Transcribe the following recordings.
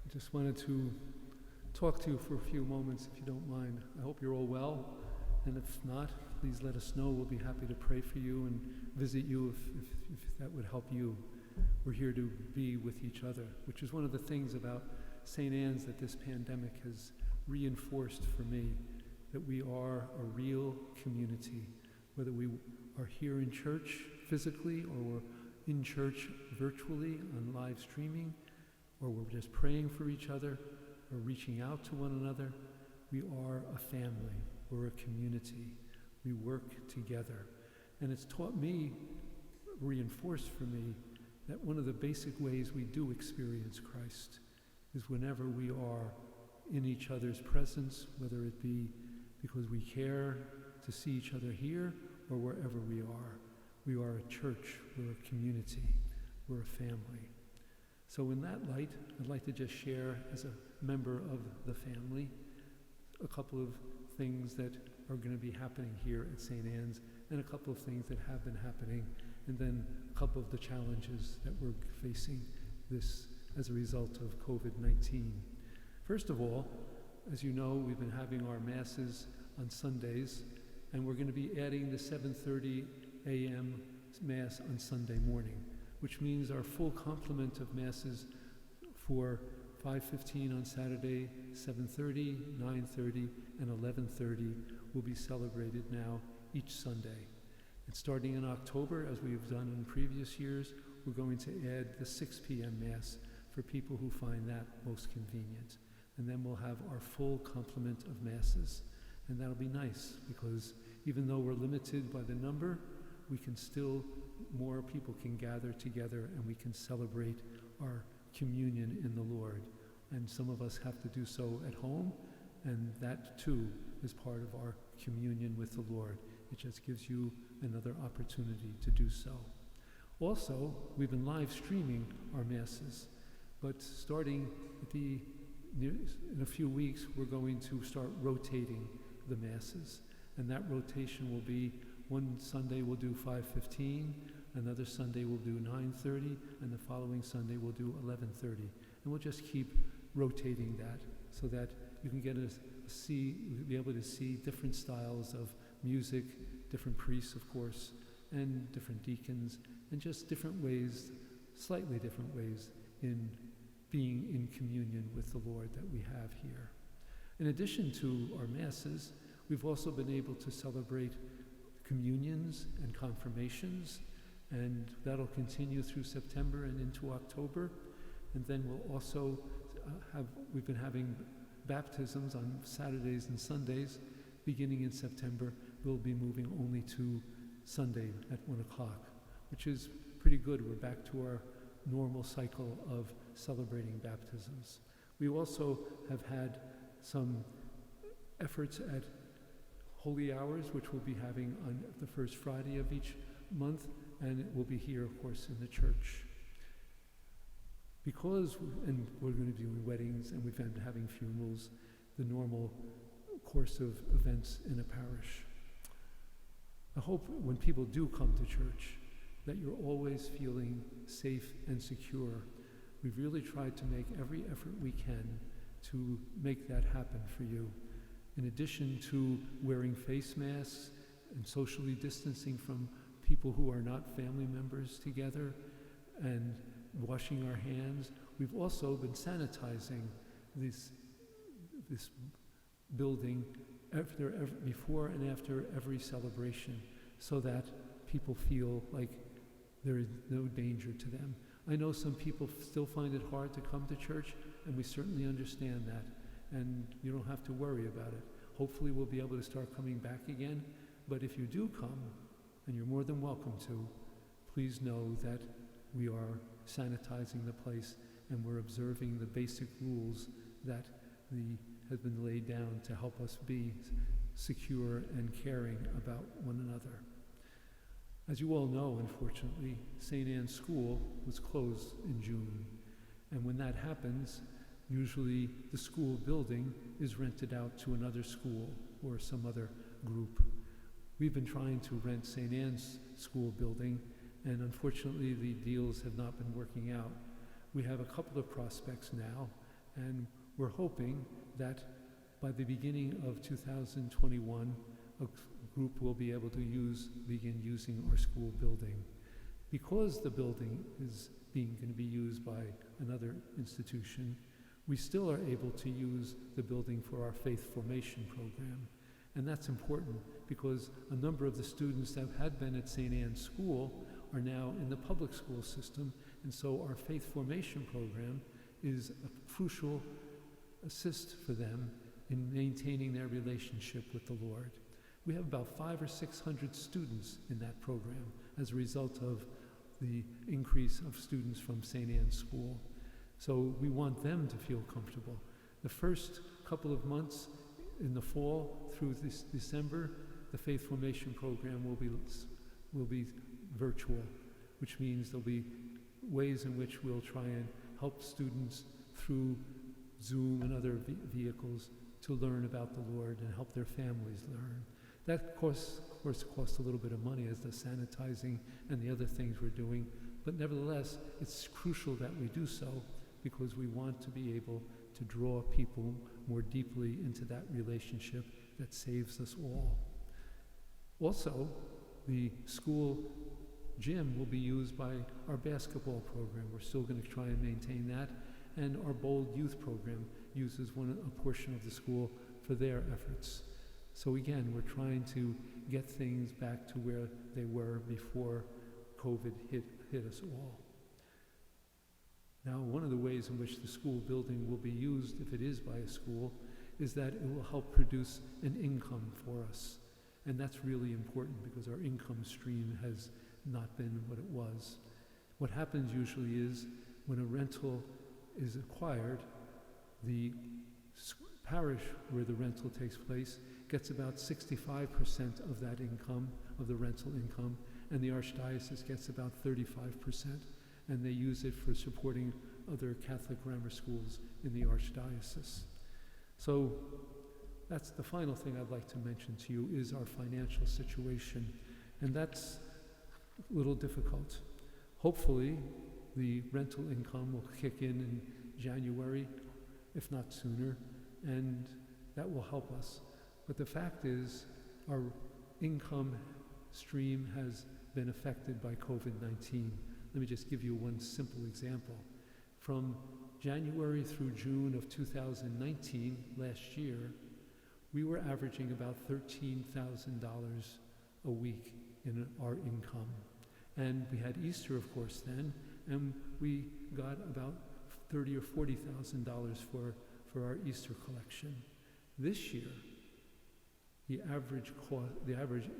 I just wanted to talk to you for a few moments, if you don't mind. I hope you're all well, and if not, please let us know. We'll be happy to pray for you and visit you if that would help you. We're here to be with each other, which is one of the things about St. Anne's that this pandemic has reinforced for me, that we are a real community, whether we are here in church physically or we're in church virtually on live streaming, or we're just praying for each other or reaching out to one another. We are a family. We're a community. We work together. And it's taught me, reinforced for me, that one of the basic ways we do experience Christ is whenever we are in each other's presence, whether it be because we care to see each other here or wherever we are. We are a church. We're a community. We're a family. So in that light, I'd like to just share as a member of the family a couple of things that are going to be happening here at St. Anne's and a couple of things that have been happening, and then a couple of the challenges that we're facing this as a result of COVID-19. First of all, as you know, we've been having our masses on Sundays, and we're going to be adding the 7:30 a.m. Mass on Sunday morning, which means our full complement of Masses for 5:15 on Saturday, 7:30, 9:30, and 11:30 will be celebrated now each Sunday. And starting in October, as we've done in previous years, we're going to add the 6 p.m. Mass for people who find that most convenient. And then we'll have our full complement of Masses. And that'll be nice, because even though we're limited by the number, we can still, more people can gather together and we can celebrate our communion in the Lord. And some of us have to do so at home, and that too is part of our communion with the Lord. It just gives you another opportunity to do so. Also, we've been live streaming our Masses, but starting in a few weeks, we're going to start rotating the Masses. And that rotation will be one Sunday we'll do 5:15, another Sunday we'll do 9:30, and the following Sunday we'll do 11:30. And we'll just keep rotating that so that you can be able to see different styles of music, different priests, of course, and different deacons, and just different ways, slightly different ways in being in communion with the Lord that we have here. In addition to our Masses, we've also been able to celebrate communions and confirmations, and that'll continue through September and into October. And then we'll also we've been having baptisms on Saturdays and Sundays. Beginning in September, we'll be moving only to Sunday at 1 o'clock, which is pretty good. We're back to our normal cycle of celebrating baptisms. We also have had some efforts at Holy Hours, which we'll be having on the first Friday of each month, and it will be here, of course, in the church. And we're going to be doing weddings, and we've been having funerals, the normal course of events in a parish. I hope when people do come to church that you're always feeling safe and secure. We've really tried to make every effort we can to make that happen for you. In addition to wearing face masks and socially distancing from people who are not family members together and washing our hands, we've also been sanitizing this building before and after every celebration so that people feel like there is no danger to them. I know some people still find it hard to come to church, and we certainly understand that, and you don't have to worry about it. Hopefully we'll be able to start coming back again, but if you do come, and you're more than welcome to, please know that we are sanitizing the place and we're observing the basic rules that have been laid down to help us be secure and caring about one another. As you all know, unfortunately, St. Anne's School was closed in June, and when that happens, usually the school building is rented out to another school or some other group. We've been trying to rent St. Anne's School building, and unfortunately the deals have not been working out. We have a couple of prospects now, And we're hoping that by the beginning of 2021, a group will be able to begin using our school building. Because the building is going to be used by another institution, we still are able to use the building for our faith formation program. And that's important because a number of the students that had been at St. Anne's School are now in the public school system, and so our faith formation program is a crucial assist for them in maintaining their relationship with the Lord. We have about 500 or 600 students in that program as a result of the increase of students from St. Anne's School. So we want them to feel comfortable. The first couple of months in the fall through this December, the faith formation program will be virtual, which means there'll be ways in which we'll try and help students through Zoom and other vehicles to learn about the Lord and help their families learn. That, of course, costs a little bit of money as the sanitizing and the other things we're doing, but nevertheless, it's crucial that we do so because we want to be able to draw people more deeply into that relationship that saves us all. Also, the school gym will be used by our basketball program. We're still going to try and maintain that. And our Bold Youth program uses a portion of the school for their efforts. So again, we're trying to get things back to where they were before COVID hit us all. Now, one of the ways in which the school building will be used, if it is by a school, is that it will help produce an income for us. And that's really important because our income stream has not been what it was. What happens usually is when a rental is acquired, the parish where the rental takes place gets about 65% of that income, of the rental income, and the Archdiocese gets about 35%, and they use it for supporting other Catholic grammar schools in the Archdiocese. So that's the final thing I'd like to mention to you is our financial situation, and that's a little difficult. Hopefully, the rental income will kick in January, if not sooner, and that will help us. But the fact is, our income stream has been affected by COVID-19. Let me just give you one simple example. From January through June of 2019, last year, we were averaging about $13,000 a week in our income. And we had Easter, of course, then, and we got about $30,000 or $40,000 for our Easter collection. This year, the average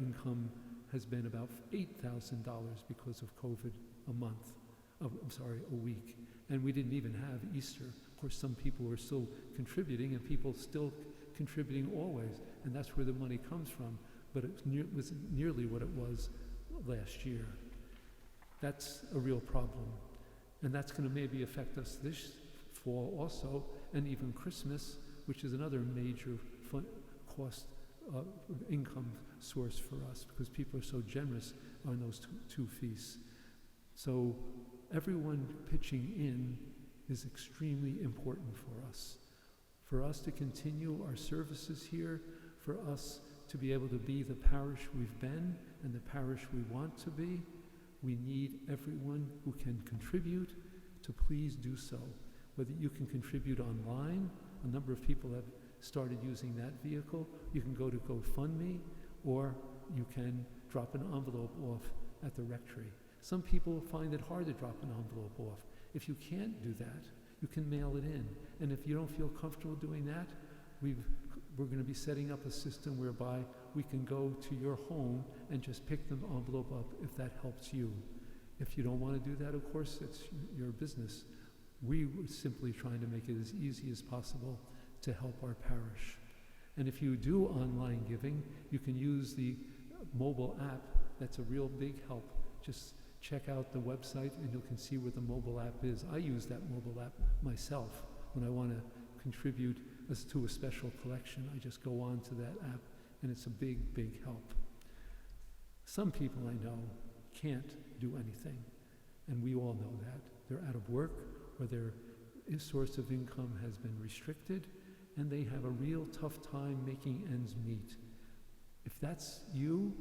income has been about $8,000 because of COVID a week. And we didn't even have Easter. Of course, some people were still contributing, and people still contributing always, and that's where the money comes from. But it was nearly what it was last year. That's a real problem. And that's going to maybe affect us this fall also, and even Christmas, which is another major cost income source for us because people are so generous on those two feasts. So everyone pitching in is extremely important for us. For us to continue our services here, for us to be able to be the parish we've been and the parish we want to be, we need everyone who can contribute to please do so. Whether you can contribute online, a number of people have started using that vehicle. You can go to GoFundMe, or you can drop an envelope off at the rectory. Some people find it hard to drop an envelope off. If you can't do that, you can mail it in. And if you don't feel comfortable doing that, we're going to be setting up a system whereby we can go to your home and just pick the envelope up if that helps you. If you don't want to do that, of course, it's your business. We were simply trying to make it as easy as possible to help our parish. And if you do online giving, you can use the mobile app. That's a real big help. Just check out the website and you can see where the mobile app is. I use that mobile app myself when I want to contribute to a special collection. I just go on to that app, and it's a big, big help. Some people I know can't do anything, and we all know that. They're out of work, or they're source of income has been restricted, and they have a real tough time making ends meet. If that's you,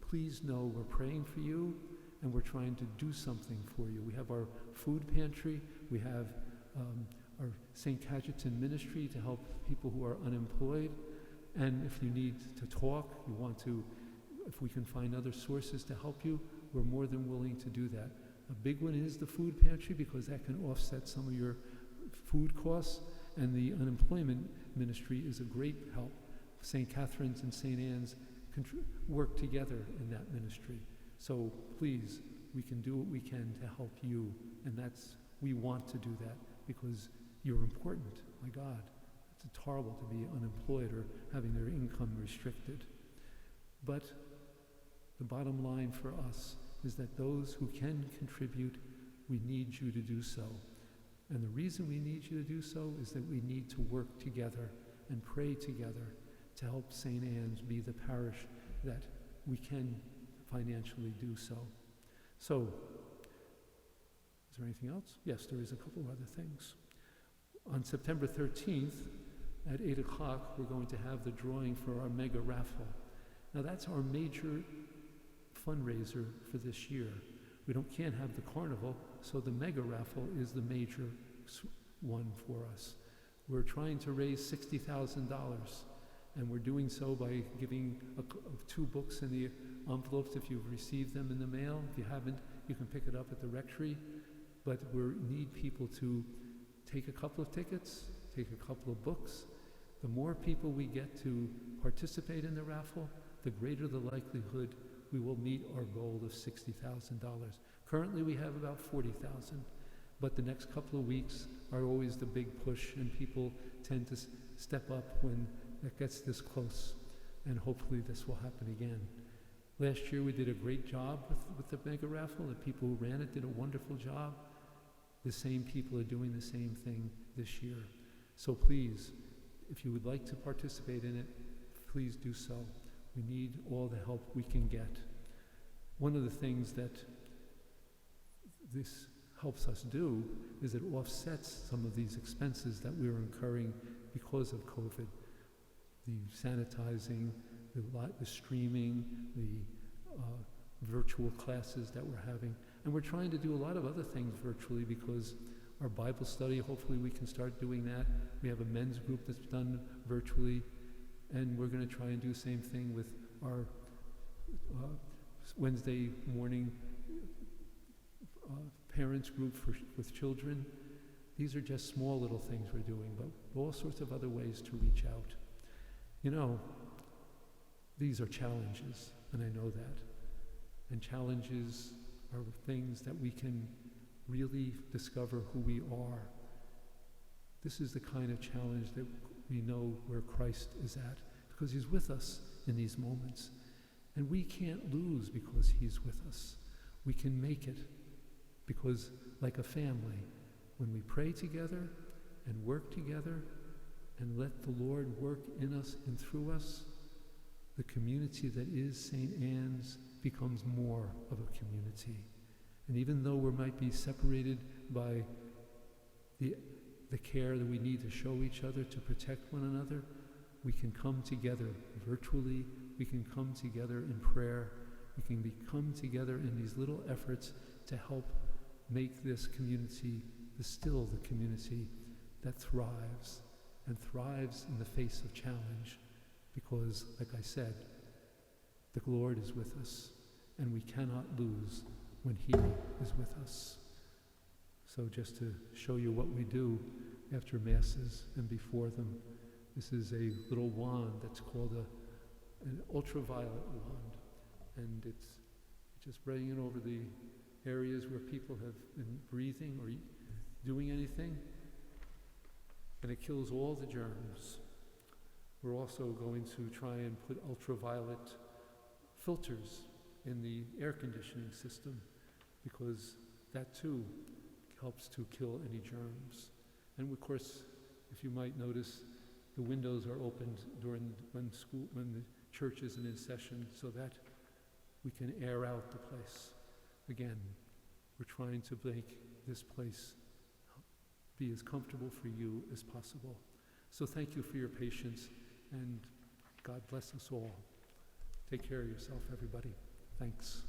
please know we're praying for you, and we're trying to do something for you. We have our food pantry, we have our St. Cajetan ministry to help people who are unemployed, and if you need to talk, you want to, if we can find other sources to help you, we're more than willing to do that. A big one is the food pantry, because that can offset some of your food costs, and the unemployment ministry is a great help. St. Catherine's and St. Anne's work together in that ministry. So please, we can do what we can to help you, and we want to do that because you're important. My God, it's horrible to be unemployed or having their income restricted. But the bottom line for us is that those who can contribute, we need you to do so. And the reason we need you to do so is that we need to work together and pray together to help St. Anne's be the parish that we can financially do so. So, is there anything else? Yes, there is a couple of other things. On September 13th at 8 o'clock, we're going to have the drawing for our mega raffle. Now that's our major fundraiser for this year. We can't have the carnival, so the mega raffle is the major one for us. We're trying to raise $60,000, and we're doing so by giving 2 books in the envelopes if you've received them in the mail. If you haven't, you can pick it up at the rectory. But we need people to take a couple of tickets, take a couple of books. The more people we get to participate in the raffle, the greater the likelihood we will meet our goal of $60,000. Currently we have about 40,000, but the next couple of weeks are always the big push, and people tend to step up when it gets this close, and hopefully this will happen again. Last year we did a great job with the mega raffle. The people who ran it did a wonderful job. The same people are doing the same thing this year. So please, if you would like to participate in it, please do so. We need all the help we can get. One of the things that this helps us do is it offsets some of these expenses that we are incurring because of COVID. The sanitizing, the streaming, the virtual classes that we're having. And we're trying to do a lot of other things virtually because our Bible study, hopefully we can start doing that. We have a men's group that's done virtually, and we're going to try and do the same thing with our Wednesday morning parents group with children. These are just small little things we're doing, but all sorts of other ways to reach out. You know, these are challenges, and I know that. And challenges are things that we can really discover who we are. This is the kind of challenge that we know where Christ is at, because he's with us in these moments. And we can't lose because he's with us. We can make it because, like a family, when we pray together and work together and let the Lord work in us and through us, the community that is St. Anne's becomes more of a community. And even though we might be separated by the care that we need to show each other to protect one another, we can come together virtually, we can come together in prayer, we can come together in these little efforts to help make this community still the community that thrives, and thrives in the face of challenge. Because, like I said, the Lord is with us, and we cannot lose when he is with us. So just to show you what we do after Masses and before them, this is a little wand that's called an ultraviolet wand, and it's just spraying it over the areas where people have been breathing or doing anything, and it kills all the germs. We're also going to try and put ultraviolet filters in the air conditioning system, because that too helps to kill any germs. And of course, if you might notice, the windows are opened when the church isn't in session, so that we can air out the place. Again, we're trying to make this place be as comfortable for you as possible. So thank you for your patience, and God bless us all. Take care of yourself, everybody. Thanks.